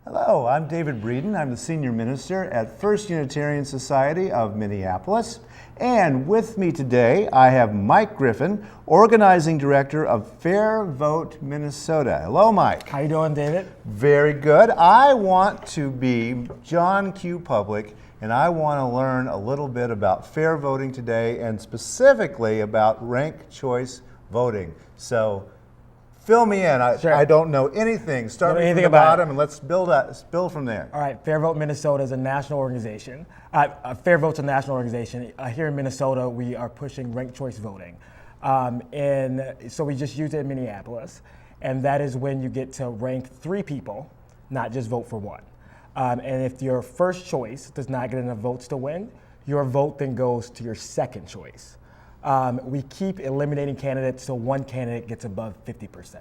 Hello, I'm David Breeden. I'm the Senior Minister at First Unitarian Society of Minneapolis. And with me today, I have Mike Griffin, Organizing Director of Fairvote, Minnesota. Hello, Mike. How you doing, David? Very good. I want to be John Q. Public, and I want to learn a little bit about fair voting today, and specifically about ranked choice voting. So, fill me in. I don't know anything. Start from the bottom and let's build from there. All right, Fairvote Minnesota is a national organization. Fairvote's a national organization. Here in Minnesota, we are pushing ranked choice voting. And so we just use it in Minneapolis. And that is when you get to rank 3 people, not just vote for one. And if your first choice does not get enough votes to win, your vote then goes to your second choice. We keep eliminating candidates so one candidate gets above 50%.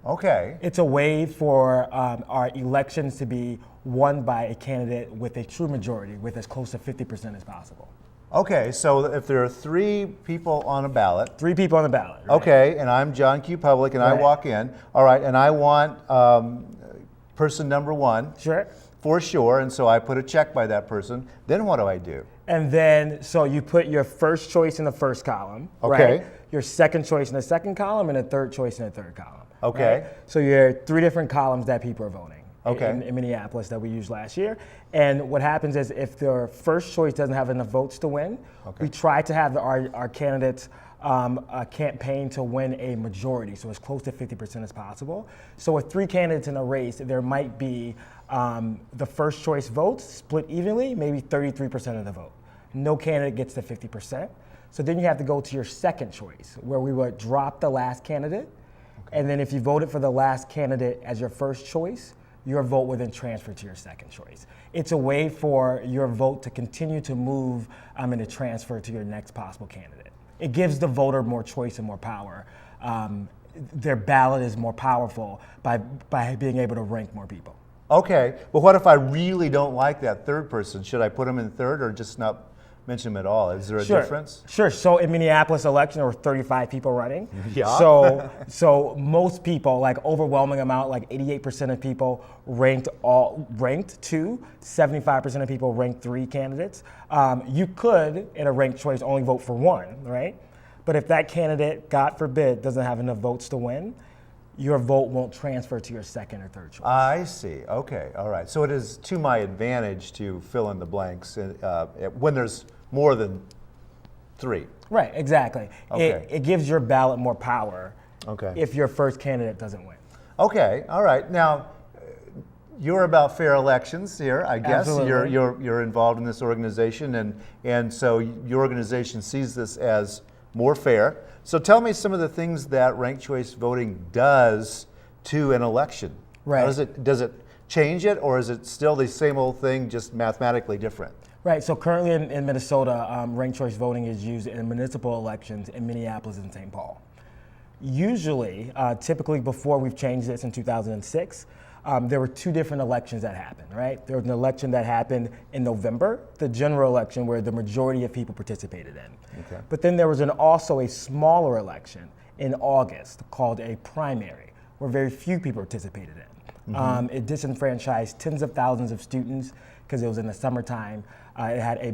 Okay. It's a way for our elections to be won by a candidate with a true majority, with as close to 50% as possible. Okay, so if there are 3 people on a ballot. 3 people on the ballot. Right? Okay, and I'm John Q. Public, and I walk in. All right, and I want person number 1. Sure. For sure, and so I put a check by that person. Then what do I do? And then, so you put your first choice in the first column, okay. Right? Your second choice in the second column, and a third choice in the third column. Okay. Right? So you have 3 different columns that people are voting. Okay. In Minneapolis that we used last year. And what happens is if their first choice doesn't have enough votes to win, we try to have our candidates campaign to win a majority, so as close to 50% as possible. So with 3 candidates in a race, there might be the first choice votes split evenly, maybe 33% of the vote. No candidate gets to 50%. So then you have to go to your second choice, where we would drop the last candidate. And then if you voted for the last candidate as your first choice, your vote will then transfer to your second choice. It's a way for your vote to continue to move and to transfer to your next possible candidate. It gives the voter more choice and more power. Their ballot is more powerful by being able to rank more people. Okay, but what if I really don't like that third person? Should I put them in third or just not mention them at all? Is there a difference? Sure. So in Minneapolis election, there were 35 people running. Yeah. So most people, like overwhelming amount, like 88% of people ranked 2, 75% of people ranked 3 candidates. You could, in a ranked choice, only vote for 1, right? But if that candidate, God forbid, doesn't have enough votes to win, your vote won't transfer to your second or third choice. I see. Okay. All right. So it is to my advantage to fill in the blanks when there's more than 3. Right. Exactly. Okay. It gives your ballot more power. Okay. If your first candidate doesn't win. Okay. All right. Now, you're about fair elections here, I guess. Absolutely. You're involved in this organization, and so your organization sees this as more fair. So tell me some of the things that ranked choice voting does to an election. Right. Does it change it, or is it still the same old thing, just mathematically different? Right. So currently in Minnesota, ranked choice voting is used in municipal elections in Minneapolis and St. Paul. Usually, typically before we've changed this in 2006, there were 2 different elections that happened, right? There was an election that happened in November, the general election where the majority of people participated in. Okay. But then there was also a smaller election in August called a primary, where very few people participated in. Mm-hmm. It disenfranchised tens of thousands of students because it was in the summertime. It had a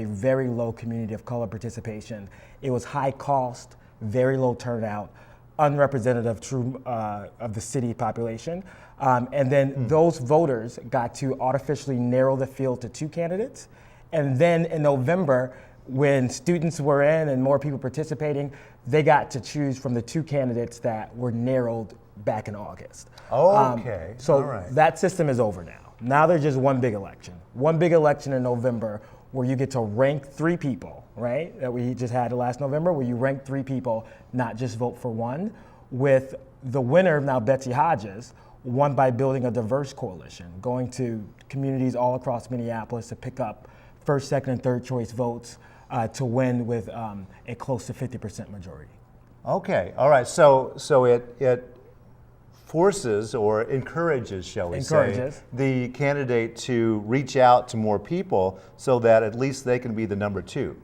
very low community of color participation. It was high cost, very low turnout, unrepresentative of the city population. And then those voters got to artificially narrow the field to 2 candidates. And then in November, when students were in and more people participating, they got to choose from the 2 candidates that were narrowed back in August. Okay. So all right. That system is over now. Now there's just one big election. One big election in November where you get to rank 3 people, right? That we just had last November, where you rank 3 people, not just vote for 1, with the winner, now Betsy Hodges, won by building a diverse coalition, going to communities all across Minneapolis to pick up first, second, and third choice votes to win with a close to 50% majority. Okay, all right. So it forces or encourages, shall we say, the candidate to reach out to more people so that at least they can be the number 2.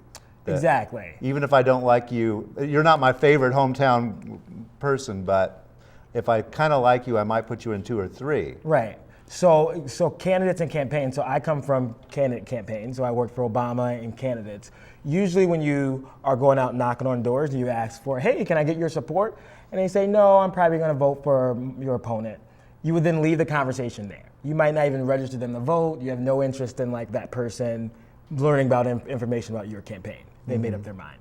Exactly. Even if I don't like you, you're not my favorite hometown person, but if I kind of like you, I might put you in 2 or 3. Right. So candidates and campaigns. So I come from candidate campaigns. So I worked for Obama and candidates. Usually when you are going out knocking on doors, you ask for, hey, can I get your support? And they say, no, I'm probably going to vote for your opponent. You would then leave the conversation there. You might not even register them to vote. You have no interest in like that person learning about information about your campaign. They made up their mind.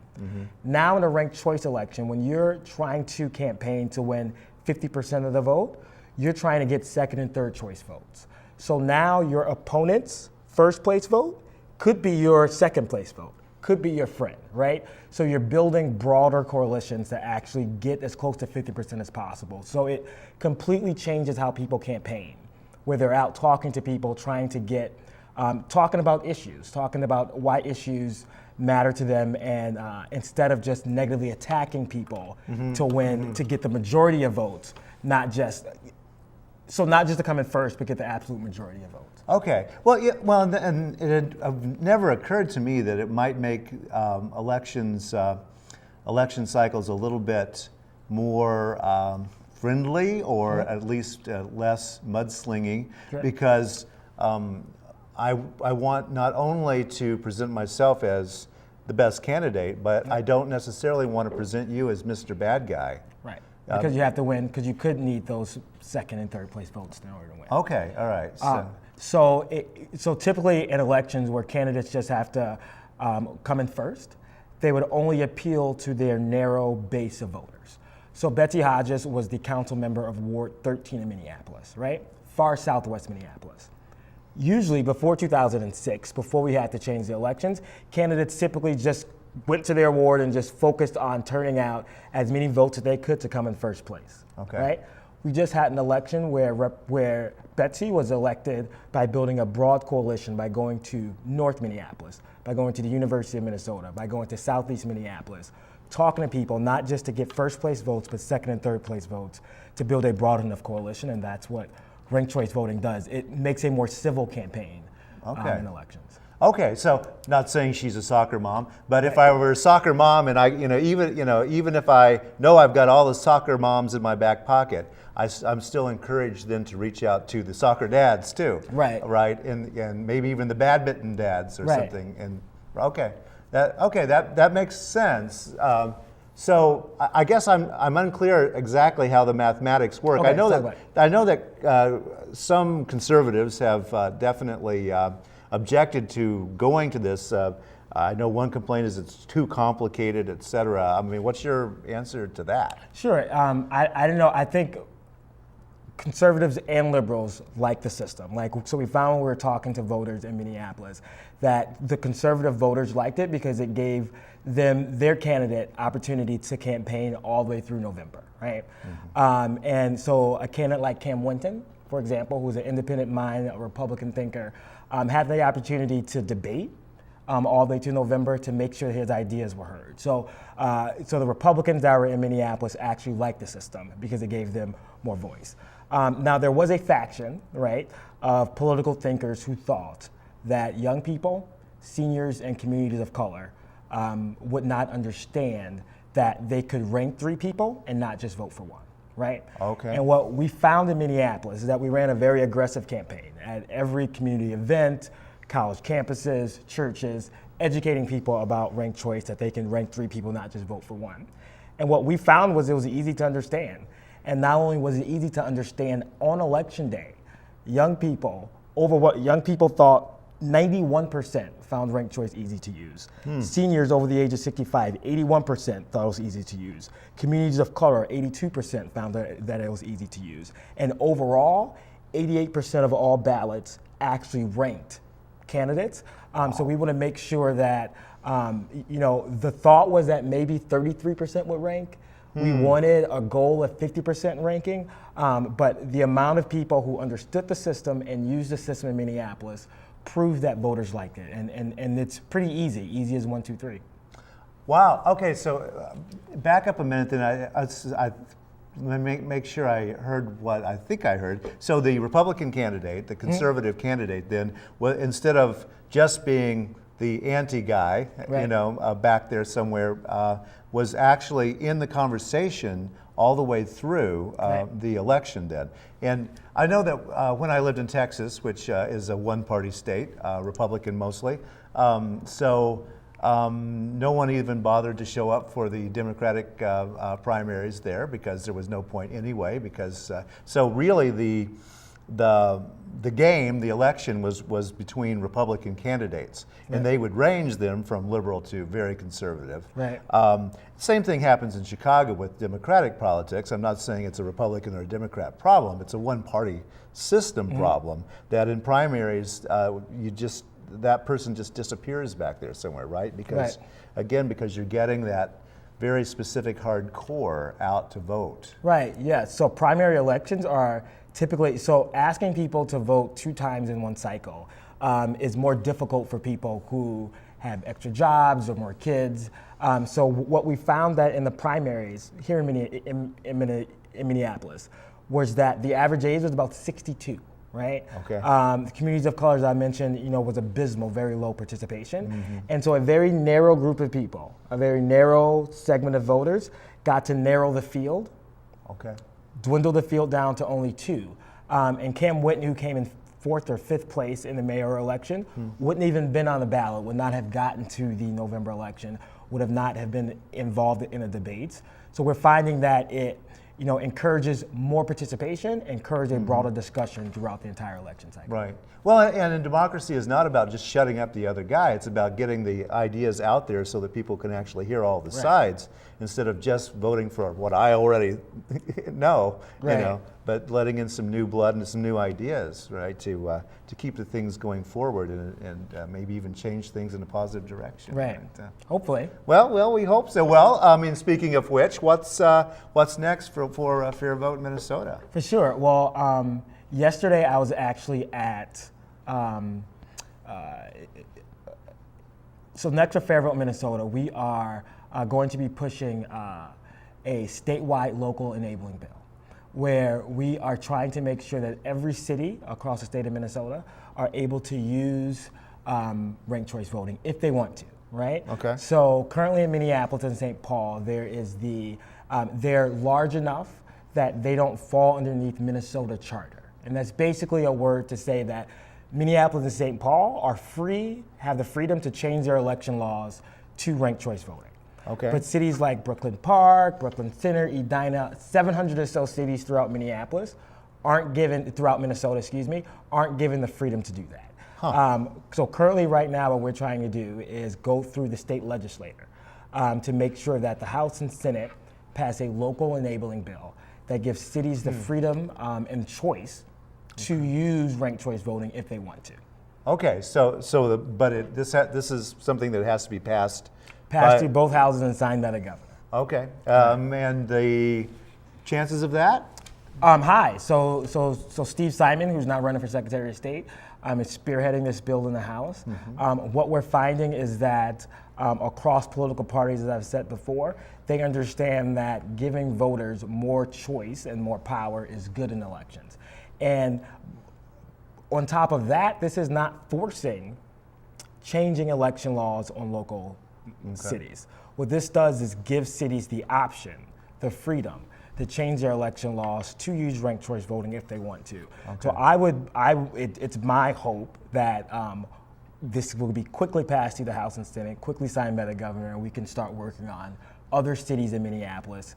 Now in a ranked choice election, when you're trying to campaign to win 50% of the vote, you're trying to get second and third choice votes. So now your opponent's first place vote could be your second place vote, could be your friend, right? So you're building broader coalitions to actually get as close to 50% as possible. So it completely changes how people campaign, where they're out talking to people, trying to get, talking about issues, talking about why issues matter to them, and instead of just negatively attacking people to win, to get the majority of votes, not just to come in first, but get the absolute majority of votes. Okay. Well, yeah, well, and it had never occurred to me that it might make election cycles a little bit more friendly, or at least less mudslinging, because I want not only to present myself as the best candidate, but I don't necessarily want to present you as Mr. Bad Guy. Right. Because you have to win, because you could need those second and third place votes in order to win. Okay, all right. So typically in elections where candidates just have to come in first, they would only appeal to their narrow base of voters. So Betsy Hodges was the council member of Ward 13 in Minneapolis, right? Far southwest Minneapolis. Usually before 2006, before we had to change the elections, candidates typically just went to their ward and just focused on turning out as many votes as they could to come in first place. Okay. Right? We just had an election where Betsy was elected by building a broad coalition, by going to North Minneapolis, by going to the University of Minnesota, by going to Southeast Minneapolis, talking to people, not just to get first place votes, but second and third place votes, to build a broad enough coalition, and that's what ranked choice voting does. It makes a more civil campaign in elections. Okay, so not saying she's a soccer mom, but if I were a soccer mom, and even if I know I've got all the soccer moms in my back pocket, I'm still encouraged then to reach out to the soccer dads too. Right. Right, and maybe even the badminton dads or Right. something. And that makes sense. So I guess I'm unclear exactly how the mathematics work. Okay, I know that some conservatives have definitely objected to going to this. I know one complaint is it's too complicated, et cetera. I mean, what's your answer to that? Sure. I don't know. I think conservatives and liberals like the system. So we found when we were talking to voters in Minneapolis that the conservative voters liked it because it gave them, their candidate, opportunity to campaign all the way through November, right? And so a candidate like Cam Winton, for example, who's an independent mind, a Republican thinker, had the opportunity to debate all the way to November to make sure his ideas were heard. So the Republicans that were in Minneapolis actually liked the system because it gave them more voice. Now there was a faction, right, of political thinkers who thought that young people, seniors, and communities of color would not understand that they could rank 3 people and not just vote for one. Right? Okay. And what we found in Minneapolis is that we ran a very aggressive campaign at every community event, college campuses, churches, educating people about ranked choice, that they can rank 3 people, not just vote for one. And what we found was it was easy to understand. And not only was it easy to understand on election day, young people, over what young people thought, 91% found ranked choice easy to use. Seniors over the age of 65, 81% thought it was easy to use. Communities of color, 82% found that it was easy to use. And overall, 88% of all ballots actually ranked candidates. So we want to make sure that, the thought was that maybe 33% would rank. We wanted a goal of 50% ranking, but the amount of people who understood the system and used the system in Minneapolis proved that voters liked it, and it's pretty easy as 1, 2, 3. Wow. Okay. So back up a minute, then. I let me make sure I heard what I think I heard. So the Republican candidate, the conservative candidate, then, instead of just being the anti guy, Right. Back there somewhere, was actually in the conversation all the way through the election then. And I know that when I lived in Texas, which is a one-party state, Republican mostly, no one even bothered to show up for the Democratic primaries there because there was no point anyway. Because so really the game, the election was between Republican candidates, and they would range them from liberal to very conservative. Right. Same thing happens in Chicago with Democratic politics. I'm not saying it's a Republican or a Democrat problem. It's a one-party system problem that in primaries that person just disappears back there somewhere, right? Because again, because you're getting that very specific hardcore out to vote. Right, yes. So primary elections are typically, so asking people to vote 2 times in one cycle is more difficult for people who have extra jobs or more kids. So what we found that in the primaries here in Minneapolis was that the average age was about 62. Right. Okay. The communities of color, as I mentioned, was abysmal, very low participation, and so a very narrow group of people, a very narrow segment of voters, got to narrow the field. Okay. Dwindle the field down to only 2, and Cam Whitney, who came in 4th or 5th place in the mayoral election, wouldn't even been on the ballot, would not have gotten to the November election, would have not have been involved in the debates. So we're finding that it encourages more participation, encourages a broader discussion throughout the entire election cycle. Right. Well, and in democracy is not about just shutting up the other guy. It's about getting the ideas out there so that people can actually hear all the sides instead of just voting for what I already know, but letting in some new blood and some new ideas, right, to keep the things going forward and maybe even change things in a positive direction. Right. Hopefully. Well, we hope so. Well, I mean, speaking of which, what's next for Fairvote Minnesota? For sure. Well, yesterday I was actually at so next for Fairvote Minnesota, we are going to be pushing a statewide local enabling bill, where we are trying to make sure that every city across the state of Minnesota are able to use ranked choice voting if they want to, right? Okay. So currently in Minneapolis and St. Paul, there is they're large enough that they don't fall underneath Minnesota charter. And that's basically a word to say that Minneapolis and St. Paul have the freedom to change their election laws to ranked choice voting. Okay. But cities like Brooklyn Park, Brooklyn Center, Edina, 700 or so cities throughout Minnesota, aren't given the freedom to do that. So currently right now what we're trying to do is go through the state legislature to make sure that the House and Senate pass a local enabling bill that gives cities the freedom and choice to use ranked choice voting if they want to. Okay, this is something that has to be passed through both houses and signed by the governor. Okay, and the chances of that? High. So Steve Simon, who's now running for Secretary of State, is spearheading this bill in the House. What we're finding is that across political parties, as I've said before, they understand that giving voters more choice and more power is good in elections. And on top of that, this is not forcing changing election laws on local cities. What this does is give cities the option, the freedom, to change their election laws to use ranked choice voting if they want to. So it's my hope that this will be quickly passed through the House and Senate, quickly signed by the governor, and we can start working on other cities in Minnesota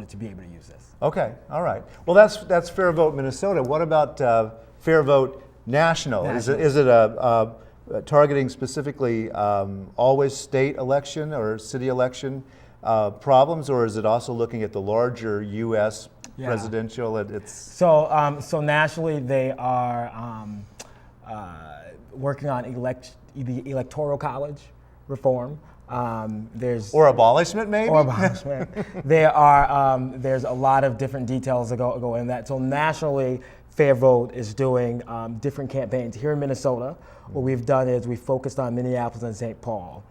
to be able to use this. Okay, all right. Well, that's Fairvote Minnesota. What about Fairvote National? Is it a targeting specifically always state election or city election problems, or is it also looking at the larger U.S. presidential? So nationally, they are working on the electoral college reform. Or abolishment, maybe? Or abolishment. There's a lot of different details that go in that. So nationally, Fairvote is doing different campaigns. Here in Minnesota, what we've done is we focused on Minneapolis and St. Paul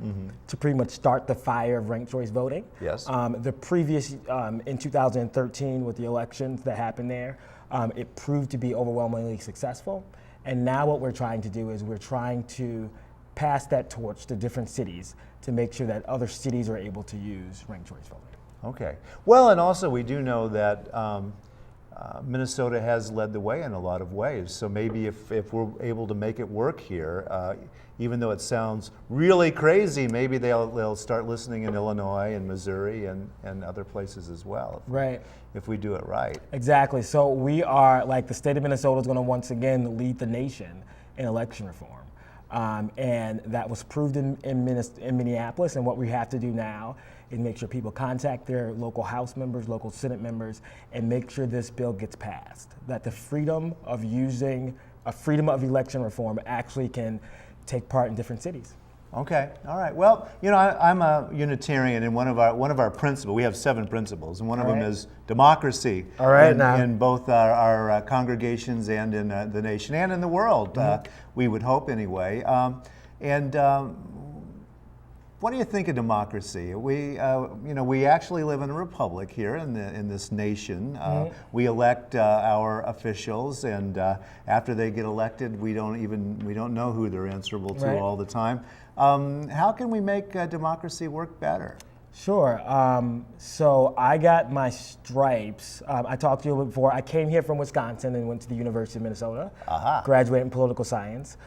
to pretty much start the fire of ranked choice voting. Yes. The previous, in 2013 with the elections that happened there, it proved to be overwhelmingly successful. And now what we're trying to do is we're trying to pass that torch to different cities to make sure that other cities are able to use ranked choice voting. Okay. Well, and also we do know that Minnesota has led the way in a lot of ways. So maybe if we're able to make it work here, even though it sounds really crazy, maybe they'll start listening in Illinois and Missouri and other places as well. Right. If we do it right. Exactly. So we are, like, the state of Minnesota is going to once again lead the nation in election reform. And that was proved in Minneapolis. And what we have to do now is make sure people contact their local House members, local Senate members, and make sure this bill gets passed. That the freedom of election reform actually can take part in different cities. Okay, all right. Well, I'm a Unitarian, and one of our principles, we have 7 principles, and one of them is democracy. All right, in both our congregations and in the nation and in the world, we would hope anyway. What do you think of democracy? We actually live in a republic here in this nation. We elect our officials, and after they get elected, we don't know who they're answerable to all the time. How can we make democracy work better? Sure. So I got my stripes. I talked to you before. I came here from Wisconsin and went to the University of Minnesota. Graduated in political science.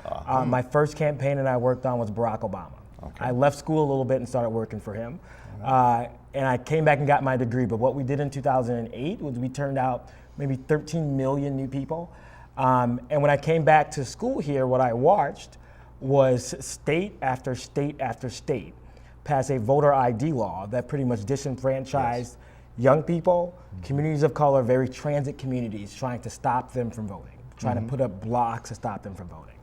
My first campaign that I worked on was Barack Obama. Okay. I left school a little bit and started working for him. And I came back and got my degree. But what we did in 2008 was we turned out maybe 13 million new people. And when I came back to school here, what I watched was state after state after state pass a voter ID law that pretty much disenfranchised young people, communities of color, very transit communities, trying to stop them from voting, trying to put up blocks to stop them from voting.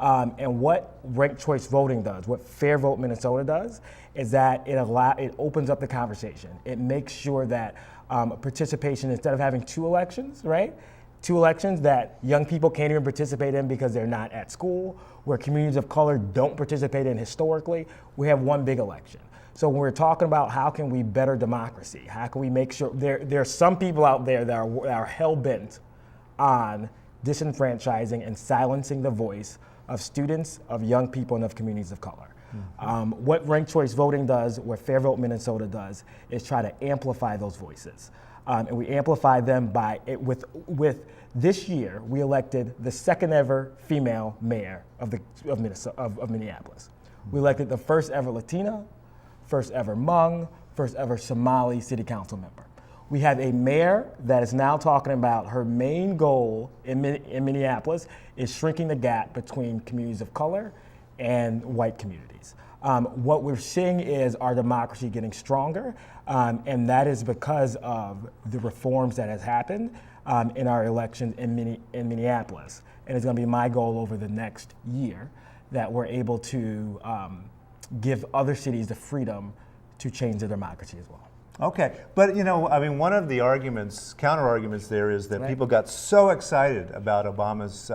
And what ranked choice voting does, what Fairvote Minnesota does, is that it opens up the conversation. It makes sure that participation, instead of having 2 elections, right? 2 elections that young people can't even participate in because they're not at school, where communities of color don't participate in historically, we have 1 big election. So when we're talking about how can we better democracy, how can we make sure, there are some people out there that are hell-bent on disenfranchising and silencing the voice of students, of young people, and of communities of color. What ranked choice voting does, what Fairvote Minnesota does, is try to amplify those voices. And we amplify them with this year, we elected the 2nd ever female mayor of Minneapolis. We elected the 1st ever Latina, 1st ever Hmong, 1st ever Somali city council member. We have a mayor that is now talking about her main goal in Minneapolis is shrinking the gap between communities of color and white communities. What we're seeing is our democracy getting stronger, and that is because of the reforms that has happened in our elections in Minneapolis. And it's going to be my goal over the next year that we're able to give other cities the freedom to change their democracy as well. Okay, but one of the counter arguments there is that people got so excited about Obama's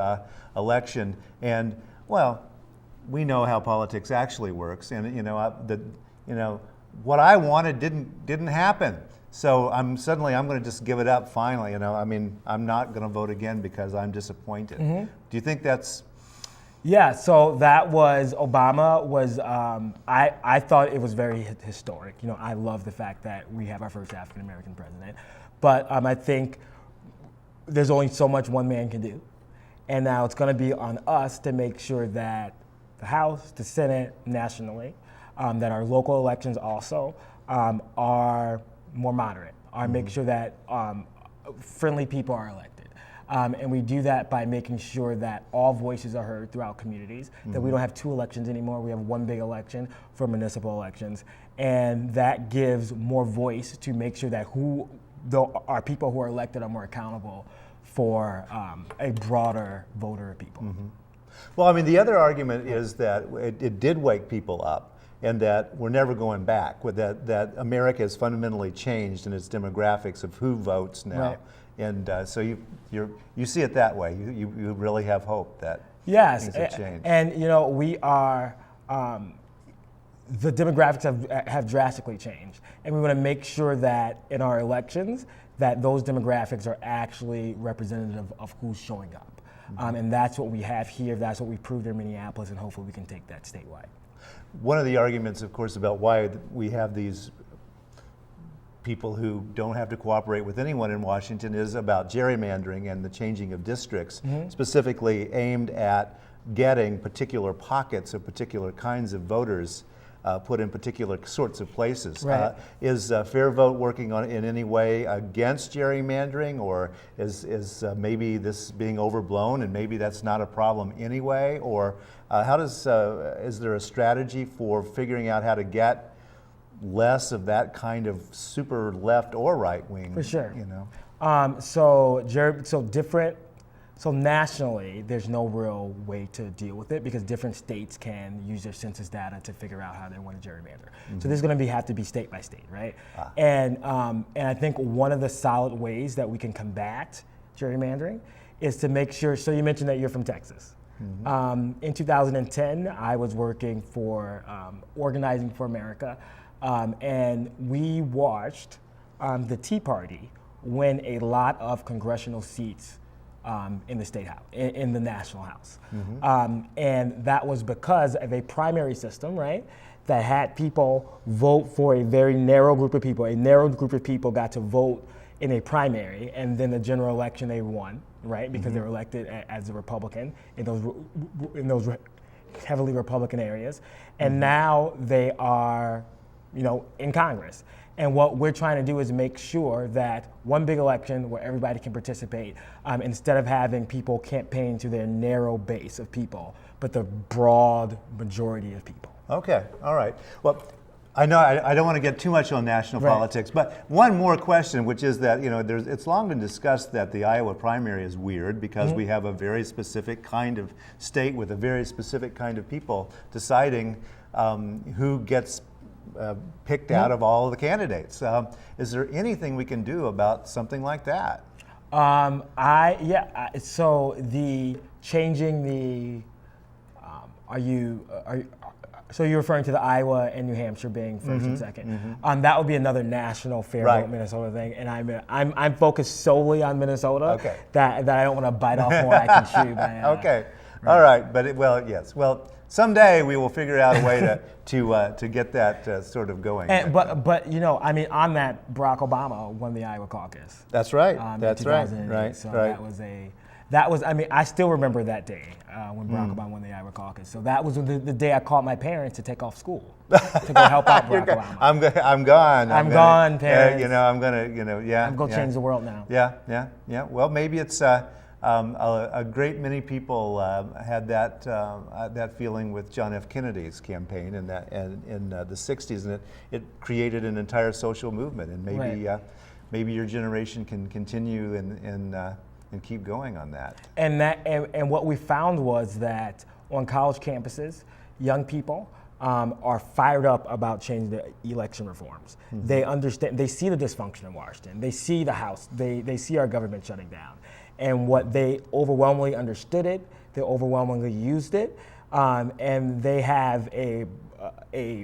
election, and well, we know how politics actually works, and what I wanted didn't happen. So I'm going to just give it up finally. I'm not going to vote again because I'm disappointed. Do you think that's? Yeah, so that was, Obama was, I thought it was very historic. I love the fact that we have our first African-American president. But I think there's only so much one man can do. And now it's going to be on us to make sure that the House, the Senate, nationally, that our local elections also are more moderate, make sure that friendly people are elected. And we do that by making sure that all voices are heard throughout communities, that we don't have 2 elections anymore. We have 1 big election for municipal elections. And that gives more voice to make sure that our people who are elected are more accountable for a broader voter of people. Well, the other argument is that it did wake people up, and that we're never going back, that America has fundamentally changed in its demographics of who votes now. Right. And so you see it that way. You really have hope that things have changed. And we are, the demographics have drastically changed. And we want to make sure that in our elections, that those demographics are actually representative of who's showing up. And that's what we have here. That's what we proved in Minneapolis, and hopefully we can take that statewide. One of the arguments, of course, about why we have these people who don't have to cooperate with anyone in Washington is about gerrymandering and the changing of districts, specifically aimed at getting particular pockets of particular kinds of voters put in particular sorts of places. Right. Is Fairvote working on in any way against gerrymandering, or is maybe this being overblown and maybe that's not a problem anyway? Or how does is there a strategy for figuring out how to get less of that kind of super left or right wing? For sure. You know. So nationally, there's no real way to deal with it because different states can use their census data to figure out how they want to gerrymander. So this is going to have to be state by state, right? And I think one of the solid ways that we can combat gerrymandering is to make sure. So you mentioned that you're from Texas. In 2010, I was working for Organizing for America, and we watched the Tea Party win a lot of congressional seats in the state house, in the national house. And that was because of a primary system, right, that had people vote for a very narrow group of people. A narrow group of people got to vote in a primary, and then the general election they won, right, because they were elected as a Republican in those heavily Republican areas. And now they are, in Congress. And what we're trying to do is make sure that one big election where everybody can participate, instead of having people campaign to their narrow base of people, but the broad majority of people. Okay, all right. Well, I know I don't want to get too much on national politics, but one more question, which is that it's long been discussed that the Iowa primary is weird because we have a very specific kind of state with a very specific kind of people deciding who gets picked out of all of the candidates. Is there anything we can do about something like that? So the changing the, so you're referring to the Iowa and New Hampshire being first and second. That would be another national Fairvote Minnesota thing, and I'm focused solely on Minnesota. Okay. That I don't want to bite off more I can chew. But, okay. All right. But yes. Well, someday we will figure out a way to get that sort of going. But on that, Barack Obama won the Iowa caucus. That's right. That's right. Right. So that was. I still remember that day when Barack Obama won the Iowa caucus. So that was the day I called my parents to take off school to go help out Barack Obama. I'm gone. I'm gone, parents. I'm gonna. I'm gonna change the world now. Yeah. Well, maybe it's. A great many people had that feeling with John F. Kennedy's campaign in the '60s, and it created an entire social movement. And maybe your generation can continue and keep going on that. And what we found was that on college campuses, young people are fired up about changing the election reforms. They understand. They see the dysfunction in Washington. They see the House. They see our government shutting down. And what they overwhelmingly understood it, they overwhelmingly used it, and they have a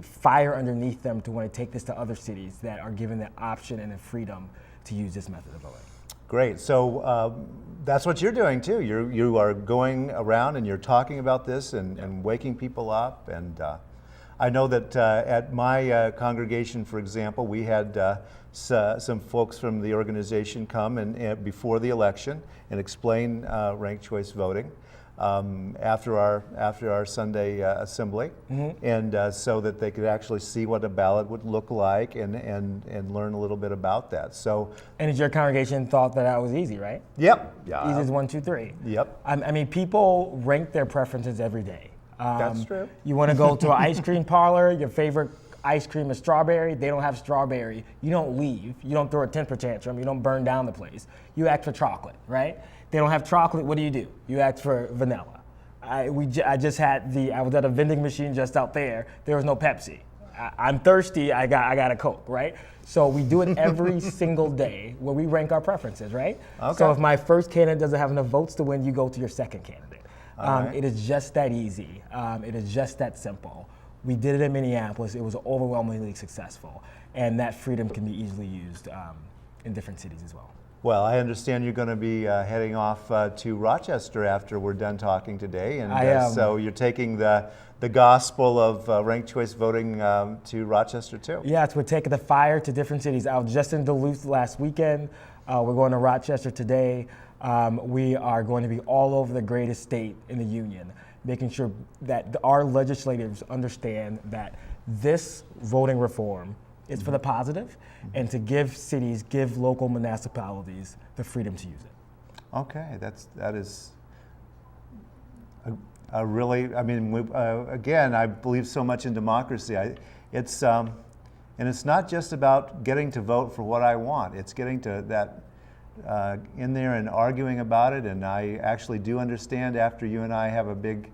fire underneath them to want to take this to other cities that are given the option and the freedom to use this method of voting. Great. So that's what you're doing too. You are going around and you're talking about this and waking people up. And I know that at my congregation, for example, we had some folks from the organization come and before the election and explain ranked choice voting after our Sunday assembly, and so that they could actually see what a ballot would look like and learn a little bit about that. So. And your congregation thought that was easy, right? Yep. Easy as 1, 2, 3. Yep. I mean, people rank their preferences every day. That's true. You want to go to an ice cream parlor, your favorite ice cream is strawberry, they don't have strawberry, you don't leave, you don't throw a temper tantrum, you don't burn down the place. You ask for chocolate, right? They don't have chocolate, what do? You ask for vanilla. I was at a vending machine just out there, there was no Pepsi. I'm thirsty, I got a Coke, right? So we do it every single day where we rank our preferences, right? Okay. So if my first candidate doesn't have enough votes to win, you go to your second candidate. Right. It is just that easy. It is just that simple. We did it in Minneapolis. It was overwhelmingly successful, and that freedom can be easily used in different cities as well. Well, I understand you're going to be heading off to Rochester after we're done talking today, and I am. so you're taking the gospel of ranked choice voting to Rochester too. Yes, we're taking the fire to different cities. I was just in Duluth last weekend. We're going to Rochester today. We are going to be all over the greatest state in the union, making sure that our legislators understand that this voting reform is for the positive, and to give cities, give local municipalities the freedom to use it. Okay, that is a really, I mean, again, I believe so much in democracy. And it's not just about getting to vote for what I want. It's getting to that in there and arguing about it. And I actually do understand, after you and I have a big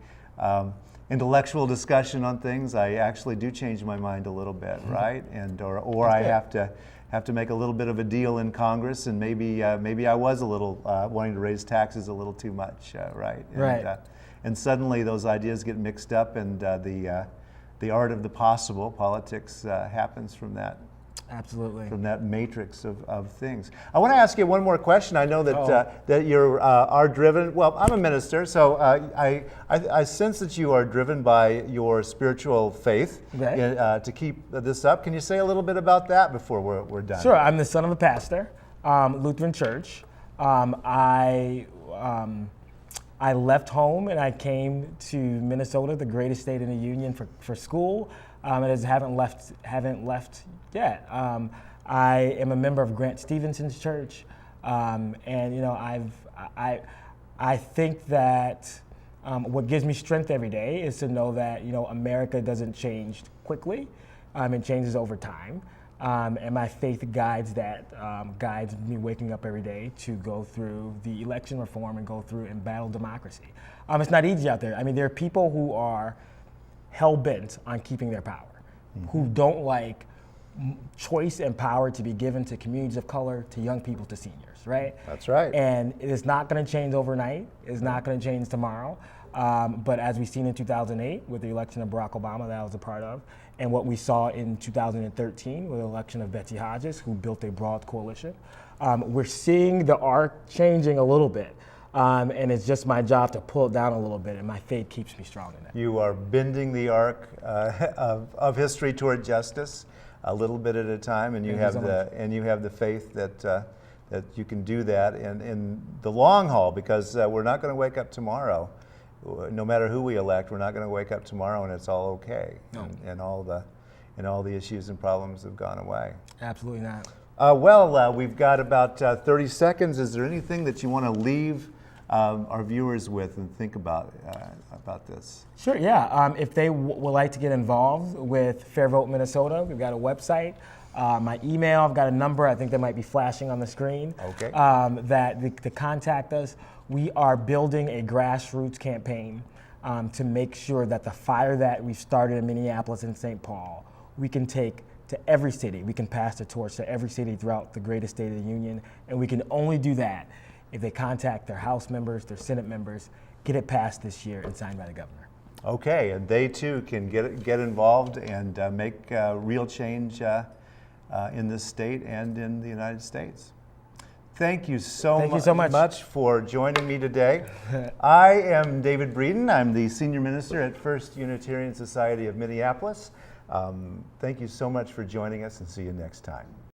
intellectual discussion on things, I actually do change my mind a little bit, right? And or I have to make a little bit of a deal in Congress, and maybe I was a little wanting to raise taxes a little too much, right? And, Right. And suddenly those ideas get mixed up, and the art of the possible, politics, happens from that. Absolutely. From that matrix of things. I want to ask you one more question. I know that that you are driven. Well, I'm a minister, so I sense that you are driven by your spiritual faith to keep this up. Can you say a little bit about that before we're done? Sure. I'm the son of a pastor, Lutheran Church. I left home and I came to Minnesota, the greatest state in the union, for school. And haven't left yet. I am a member of Grant Stevenson's church, and you know, I think that what gives me strength every day is to know that, you know, America doesn't change quickly; it changes over time. And my faith guides me waking up every day to go through the election reform and go through and battle democracy. It's not easy out there. I mean, there are people who are hell-bent on keeping their power, who don't like choice and power to be given to communities of color, to young people, to seniors, right? That's right. And it is not going to change overnight. It's not going to change tomorrow. But as we've seen in 2008 with the election of Barack Obama that I was a part of, and what we saw in 2013 with the election of Betsy Hodges, who built a broad coalition, we're seeing the arc changing a little bit. And it's just my job to pull it down a little bit, and my faith keeps me strong in that. You are bending the arc of history toward justice, a little bit at a time, and you have the faith that you can do that in the long haul, because we're not going to wake up tomorrow. No matter who we elect, we're not going to wake up tomorrow and it's all okay. No. And all the issues and problems have gone away. Absolutely not. We've got about 30 seconds. Is there anything that you want to leave our viewers with and think about this? Sure, yeah. If they would like to get involved with Fairvote Minnesota, we've got a website. My email, I've got a number, I think that might be flashing on the screen. Okay. To contact us. We are building a grassroots campaign to make sure that the fire that we've started in Minneapolis and St. Paul, we can take to every city. We can pass the torch to every city throughout the greatest state of the union, and we can only do that if they contact their House members, their Senate members, get it passed this year and signed by the governor. Okay, and they too can get involved and make real change in this state and in the United States. Thank you so much for joining me today. I am David Breeden. I'm the Senior Minister at First Unitarian Society of Minneapolis. Thank you so much for joining us, and see you next time.